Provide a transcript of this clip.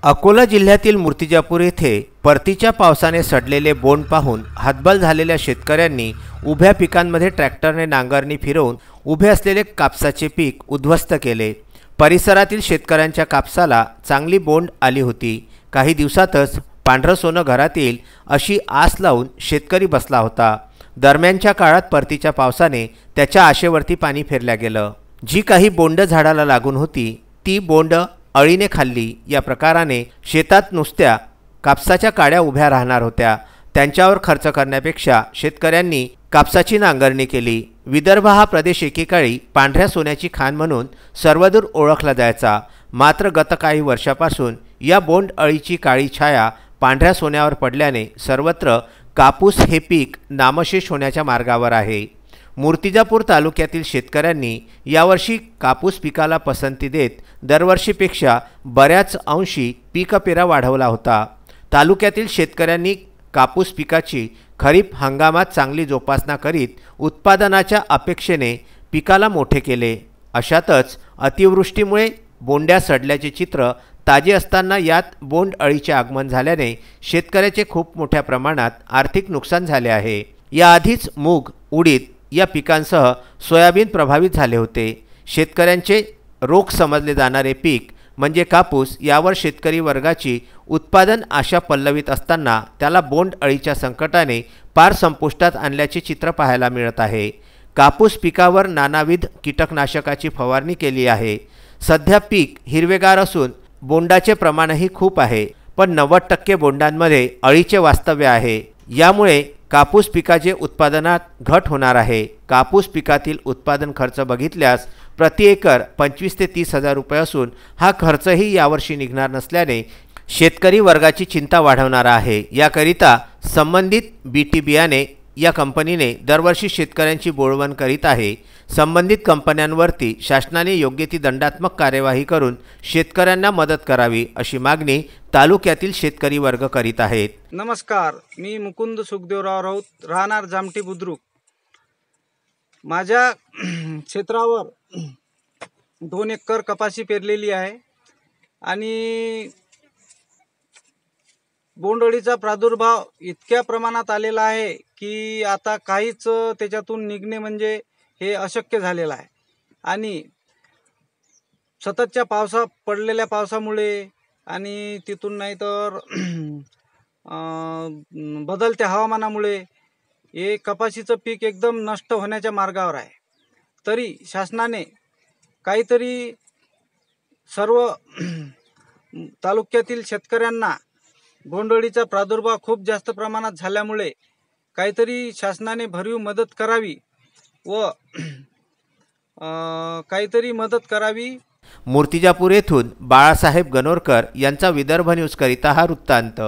अकोला जिल्ह्यातील मूर्तिजापूर येथे परतीच्या पावसाने सडलेले बोंड पाहून हतबल झालेल्या शेतकऱ्यांनी उभ्या पिकांमध्ये ट्रॅक्टरने नांगरणी फिरवून उभे असलेले कापसाचे पीक उद्ध्वस्त केले। परिसरातील शेतकऱ्यांच्या कापसाला चांगली बोंड आली होती। काही दिवसातच पांढरं सोनं घरात येईल अशी आस लावून शेतकरी बसला होता। दरम्यानच्या काळात परतीच्या पावसाने त्याच्या आशेवरती पाणी फेरल्या गेलं। जी काही बोंड झाडाला लागून होती ती बोंड अळीने खाल्ली। या प्रकाराने शेतात नुसत्या कापसाच्या काड्या उभ्या राहणार होत्या। त्यांच्यावर खर्च करण्यापेक्षा शेतकऱ्यांनी कापसाची नांगरणी केली। विदर्भ हा प्रदेश एकेकाळी पांढऱ्या सोन्याची खाण म्हणून सर्वदूर ओळखला जायचा। मात्र गत काही वर्षापासून या बोंड अळीची काळी छाया पांढऱ्या सोन्यावर पडल्याने सर्वत्र कापूस हे पीक नामशेष होण्याच्या मार्गावर आहे। मूर्तिजापूर तालुक्यातील शेतकऱ्यांनी यावर्षी कापूस पिकाला पसंती देत दरवर्षीपेक्षा बऱ्याच अंशी पीकपेरा वाढवला होता। तालुक्यातील शेतकऱ्यांनी कापूस पिकाची खरीप हंगामात चांगली जोपासना करीत उत्पादनाच्या अपेक्षेने पिकाला मोठे केले। अशातच अतिवृष्टीमुळे बोंड्या सडल्याचे चित्र ताजे असताना यात बोंड अळीचे आगमन झाल्याने शेतकऱ्याचे खूप मोठ्या प्रमाणात आर्थिक नुकसान झाले आहे। याआधीच मूग, उडीद या पिकांसह सोयाबीन प्रभावित झाले होते। शेतकऱ्यांचे रोख समजले जाणारे पीक म्हणजे कापूस, यावर शेतकरी वर्गाची उत्पादन आशा पल्लवित असताना त्याला बोंड अळीच्या संकटाने पार संपुष्टात आणल्याचे चित्र पाहायला मिळत आहे। कापूस पिकावर नानाविध कीटकनाशकाची फवारणी केली आहे। सध्या पीक हिरवेगार असून बोंडाचे प्रमाणही खूप आहे, पण 90% बोंडांमध्ये अळीचे वास्तव्य आहे। यामुळे कापूस पिकाचे उत्पादनात घट होणार आहे। कापूस पिकातील उत्पादन खर्च बघितल्यास प्रति एकर 25 ते 30 हजार रुपये असून हा खर्चही यावर्षी निघणार नसल्याने शेतकरी वर्गाची चिंता वाढवणारा आहे। याकरिता संबंधित बीटी बियाणे या कंपनीने दरवर्षी शेतकऱ्यांची बोळवण करीत आहे। संबंधित कंपन्यांवरती शासनाने योग्य ती दंडात्मक कार्यवाही करून शेतकऱ्यांना मदत करावी अशी मागणी तालुक्यातील शेतकरी वर्ग करीत आहेत। नमस्कार, मी मुकुंद सुखदेवराव राऊत, राहणार जामठी बुद्रुक। माझ्या क्षेत्रावर 2 एकर कपाशी पेरलेली आहे आणि बोंडअळीचा प्रादुर्भाव इतक्या प्रमाणात आलेला आहे की आता काहीच त्याच्यातून निघणे म्हणजे हे अशक्य झालेलं आहे। आणि सततच्या पडलेल्या पावसामुळे आणि तिथून नाही तर बदलत्या हवामानामुळे हे कपाशीचं पीक एकदम नष्ट होण्याच्या मार्गावर आहे। तरी शासनाने काहीतरी सर्व तालुक्यातील शेतकऱ्यांना बोंडअळीचा प्रादुर्भाव खूप जास्त प्रमाणात झाल्यामुळे काहीतरी शासनाने भरीव मदत करावी व काहीतरी मदत करावी। मूर्तिजापूर येथून बाळासाहेब गणोरकर यांचा विदर्भ न्यूज करिता हा वृत्तांत।